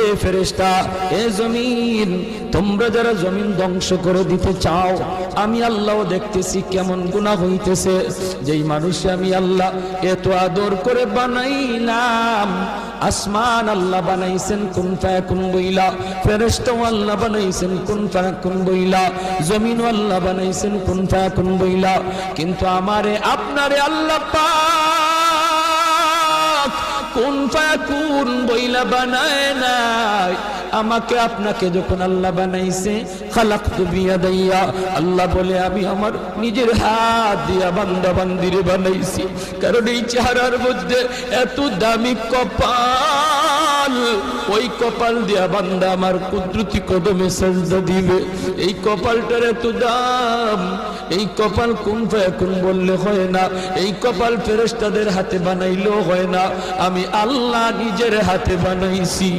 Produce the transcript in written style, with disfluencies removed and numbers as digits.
এ ফেরেশতা, এ জমিন, তোমরা যারা জমিন ধ্বংস করে দিতে চাও, আমি আল্লাহও দেখতেছি কেমন গুনাহ হইতেছে। যেই মানুষে আমি আল্লাহ এত আদর করে বানাইলাম, আসমান আল্লাহ বানাইছেন কুন ফায়াকুন বইলা, ফেরেশতাও আল্লাহ বানাইছেন কুন ফায়াকুন বইলা, জমিন আল্লাহ বানাইছেন কুন ফায়াকুন বইলা, কিন্তু আমারে আপনারে আল্লাহ পাক কুন ফায়াকুন বইলা বানায় নাই। আমাকে আপনাকে যখন আল্লাহ বানাইছে, খালাকতু বিয়াদাইয়া, আল্লাহ বলে আমি আমার নিজের হাত দিয়া বান্দা বান্দিরে বানাইছি। কারণ এই চেহারার মধ্যে এত দামি কপাল, ওই কপাল দিয়া বান্দা আমার কুদরতি কদমে সাজদা দিবে। এই কপালটার এত দাম, এই কপাল কুন ফায়াকুন বললে হয় না, এই কপাল ফেরেশতাদের হাতে বানাইলেও হয় না, আমি আল্লাহ নিজের হাতে বানাইছি।